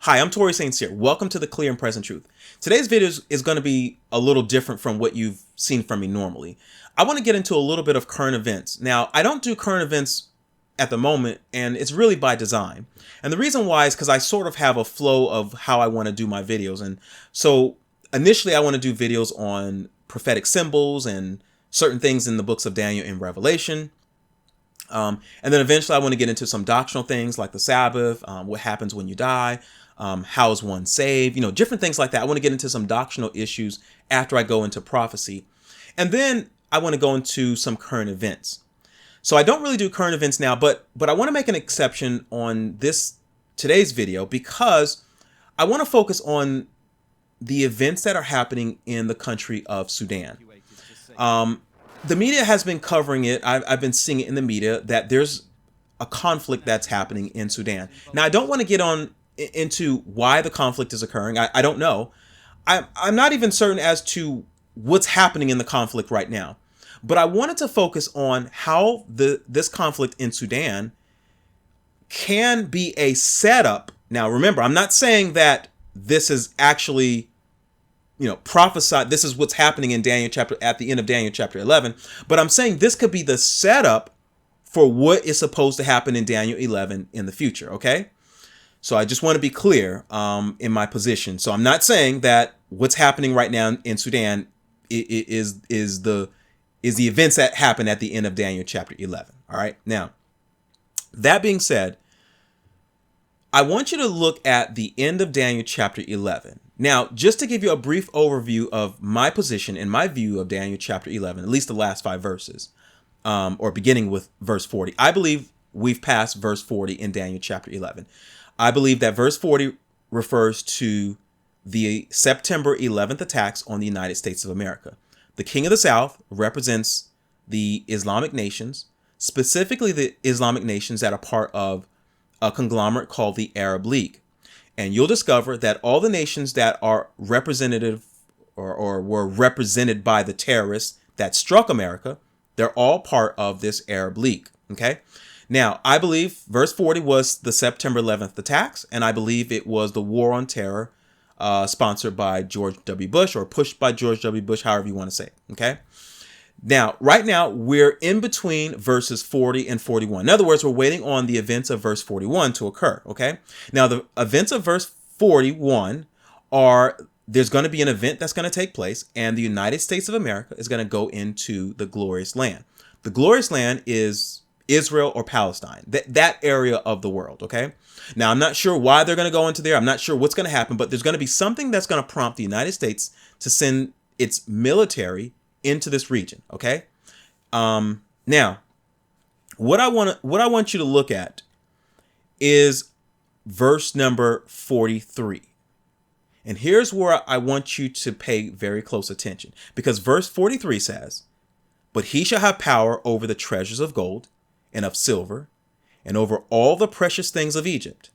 Hi, I'm Tori Saints here. Welcome to the Clear and Present Truth. Today's video is going to be a little different from what you've seen from me normally. I want to get into a little bit of current events. Now, I don't do current events at the moment, and it's really by design. And the reason why is because I sort of have a flow of how I want to do my videos. And so initially, I want to do videos on prophetic symbols and certain things in the books of Daniel and Revelation. And then eventually I want to get into some doctrinal things like the Sabbath, what happens when you die, how is one saved, different things like that. I want to get into some doctrinal issues after I go into prophecy. And then I want to go into some current events. So I don't really do current events now, but I want to make an exception on today's video because I want to focus on the events that are happening in the country of Sudan. The media has been covering it. I've been seeing it in the media that there's a conflict that's happening in Sudan. Now, I don't want to get into why the conflict is occurring. I don't know. I'm not even certain as to what's happening in the conflict right now. But I wanted to focus on how this conflict in Sudan can be a setup. Now, remember, I'm not saying that this is actually prophesied. This is what's happening in at the end of Daniel chapter 11. But I'm saying this could be the setup for what is supposed to happen in Daniel 11 in the future. Okay. So I just want to be clear in my position. So I'm not saying that what's happening right now in Sudan is the events that happen at the end of Daniel chapter 11. All right. Now, that being said, I want you to look at the end of Daniel chapter 11. Now, just to give you a brief overview of my position and my view of Daniel chapter 11, at least the last 5 verses, or beginning with verse 40. I believe we've passed verse 40 in Daniel chapter 11. I believe that verse 40 refers to the September 11th attacks on the United States of America. The King of the South represents the Islamic nations, specifically the Islamic nations that are part of a conglomerate called the Arab League. And you'll discover that all the nations that are representative or were represented by the terrorists that struck America, they're all part of this Arab League. Okay. Now, I believe verse 40 was the September 11th attacks, and I believe it was the war on terror sponsored by George W. Bush or pushed by George W. Bush, however you want to say it. Okay. Now, right now, we're in between verses 40 and 41. In other words, we're waiting on the events of verse 41 to occur, okay? Now, the events of verse 41 there's going to be an event that's going to take place, and the United States of America is going to go into the glorious land. The glorious land is Israel or Palestine, that area of the world, okay? Now, I'm not sure why they're going to go into there. I'm not sure what's going to happen, but there's going to be something that's going to prompt the United States to send its military into this region. Okay. Now, what I want you to look at is verse number 43. And here's where I want you to pay very close attention, because verse 43 says, "But he shall have power over the treasures of gold and of silver and over all the precious things of Egypt,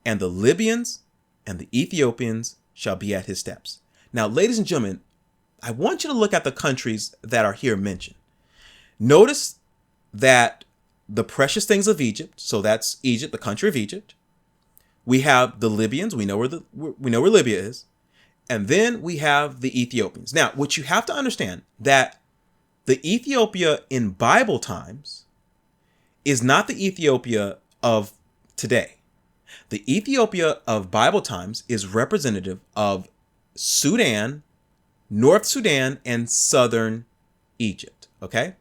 and the Libyans and the Ethiopians shall be at his steps." Now, ladies and gentlemen, I want you to look at the countries that are here mentioned. Notice that the precious things of Egypt, so that's Egypt, the country of Egypt. We have the Libyans, we know where Libya is, and then we have the Ethiopians. Now, what you have to understand that the Ethiopia in Bible times is not the Ethiopia of today. The Ethiopia of Bible times is representative of Sudan, North Sudan, and southern Egypt. Okay.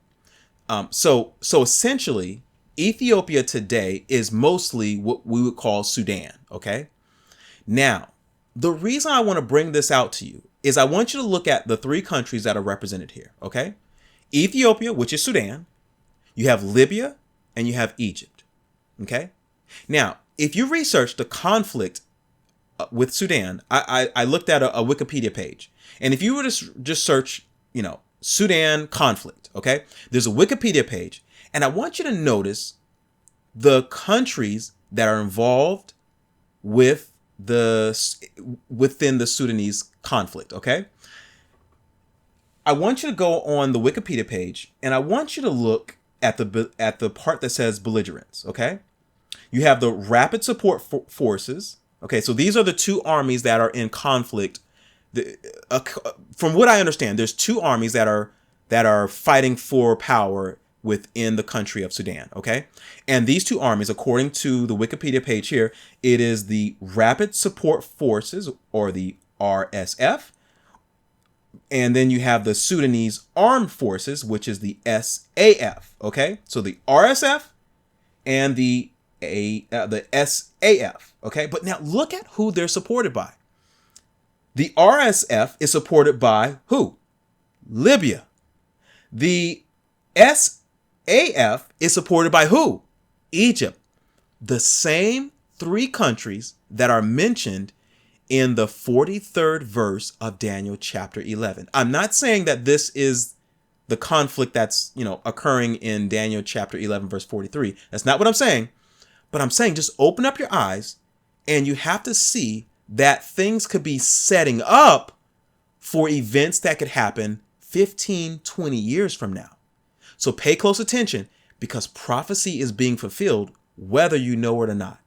So essentially, Ethiopia today is mostly what we would call Sudan. Okay. Now, the reason I want to bring this out to you is I want you to look at the 3 countries that are represented here. Okay. Ethiopia, which is Sudan. You have Libya and you have Egypt. Okay. Now, if you research the conflict with Sudan, I looked at a Wikipedia page. And if you were to just search, Sudan conflict, okay, there's a Wikipedia page. And I want you to notice the countries that are involved within the Sudanese conflict, okay? I want you to go on the Wikipedia page, and I want you to look at the part that says belligerents, okay? You have the rapid support forces, Okay, so these are the two armies that are in conflict. From what I understand, there's two armies that are fighting for power within the country of Sudan. Okay, and these two armies, according to the Wikipedia page here, it is the Rapid Support Forces, or the RSF, and then you have the Sudanese Armed Forces, which is the SAF. Okay, so the RSF and the SAF. Okay, but now look at who they're supported by. The RSF is supported by who? Libya. The SAF is supported by who? Egypt. The same three countries that are mentioned in the 43rd verse of Daniel chapter 11. I'm not saying that this is the conflict that's, occurring in Daniel chapter 11 verse 43. That's not what I'm saying. But I'm saying just open up your eyes, and you have to see that things could be setting up for events that could happen 15, 20 years from now. So pay close attention, because prophecy is being fulfilled whether you know it or not.